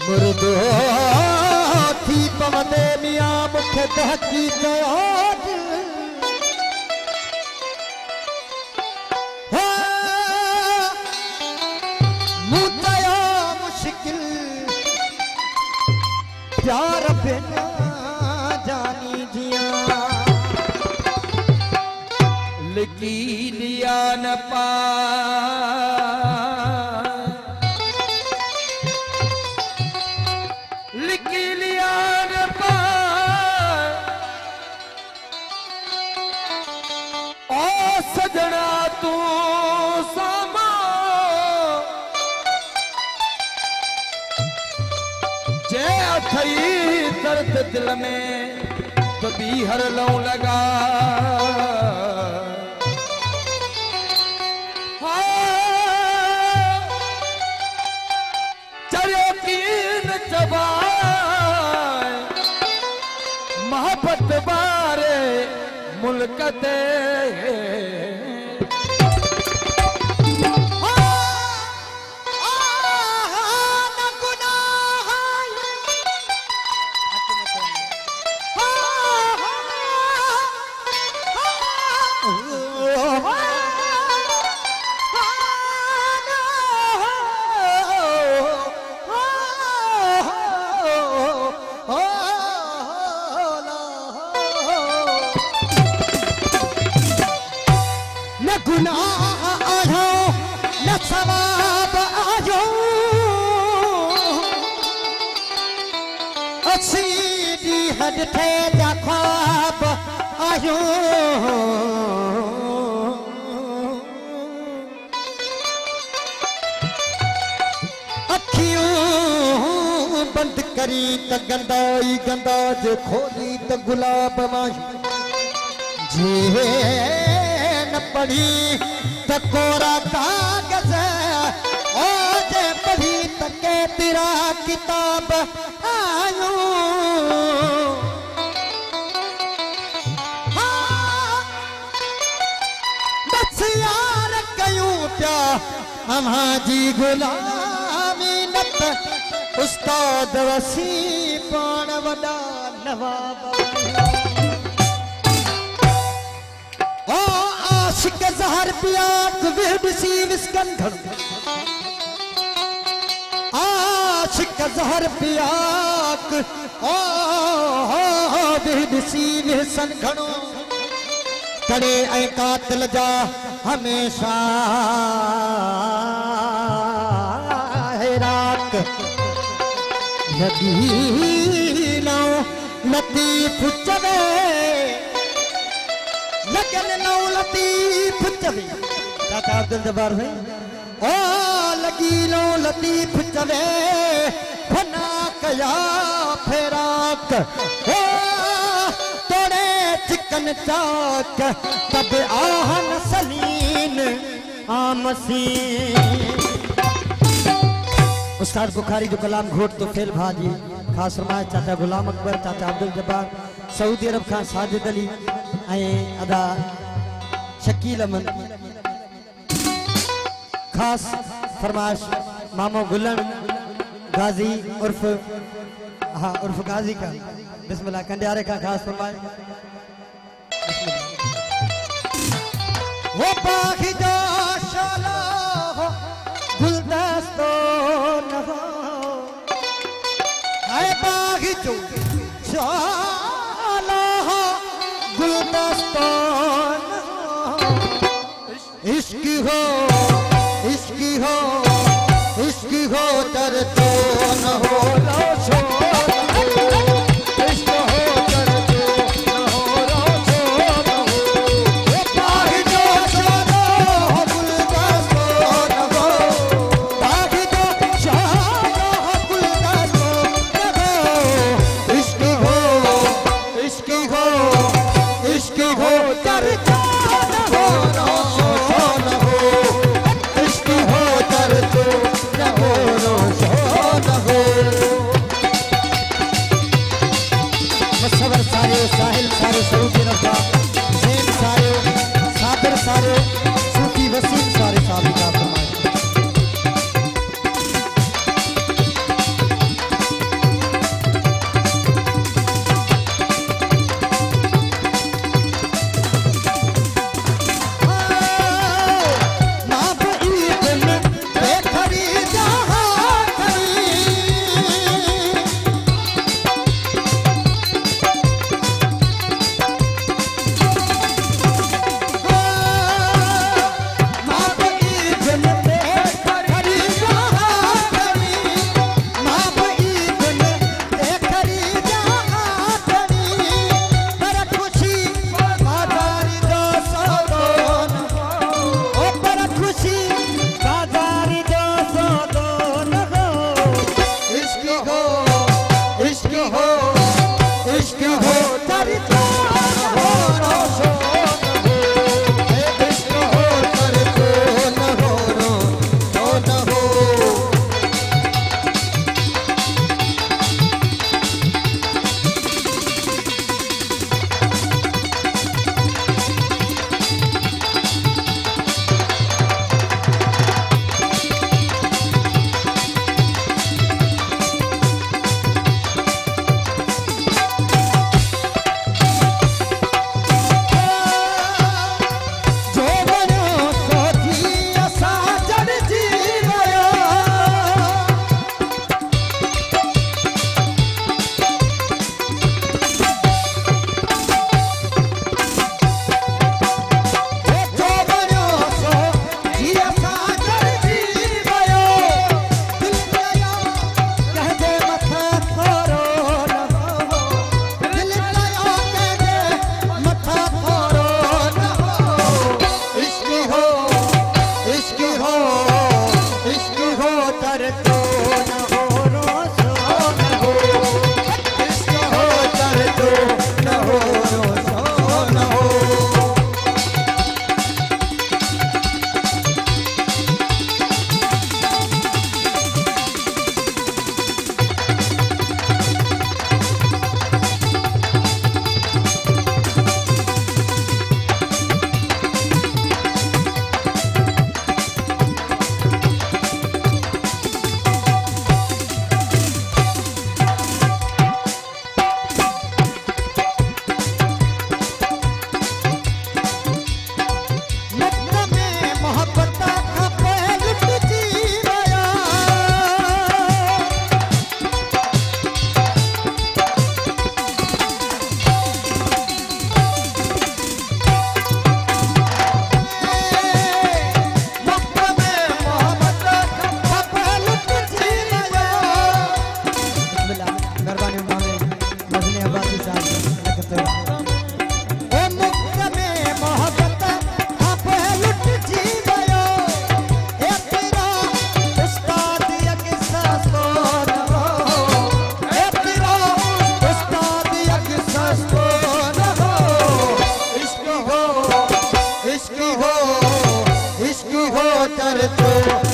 मुर्दो थी पवंदे मियां मूंखे दहकी कयो मूं चयो मुश्किल प्यार बिना जानी जिया लिखी लिया न पा लिखी लिया न पा ओ सजना तू सामा जे अथई दर्द दिल में तो भी हर लूं लगा मोहब्बत बारे मुल्क ते गुनाह आयो न सवाब आयो अच्छी दी हद थे जा ख्वाब आयो अखियों बंद करी त गंदाई गंदा जे खोली त गुलाब मायो जे पढ़ी त कोरा कागज ओ जे पढ़ी त के तेरा किताब आयो बस यार कयूं प्या अम्हां जी गुलामी नत उस्ताद वसी पाण वॾा नवाब आशिक ज़हर पियाक विहडसी विस्कन घणो आशिक ज़हर पियाक ओ विहडसी विहसन घणो कड़े ऐं कातिल जा हमेशा हेराक यदीनो लतीफ चवे लगन नौ लतीफ चवे चाचा अब्दुल जब्बार भाई ओ लगी नो लतीफ चवे फना कया फेराक ओ तोड़े चिकन चाक तब आहन सलीन आमसी उस्ताद बुखारी जो कलाम घोट तो फेल भाजी खास फरमाए चाचा गुलाम अकबर चाचा अब्दुल जब्बार सऊदी अरब खान साजिद अली अदा शकील अमन खास फरमाश मामो गुलन गाजी उर्फ गाजी का बिस्मिल्लाह कंडियारे का खास फरमाश वो बागी जो शाला हो गुलदस्तो न हो आए बागी जो शाला हो गुलदस्तान इश्क हो दर तो न हो रोशो इश्क हो दर तो न हो रोशो न हो बागी जो शाला हो गुलदस्तान हो बागी जो शाला हो गुलदस्तान हो इश्क हो दर तो न हो रोशो न हो इश्क हो दर तो न हो रोशो न हो मसवर सारे साहिल सारे सऊदी अरब का ज़ैन सारे साबिर सारे सूफी वसीम सारे साबिका फरमाए परचो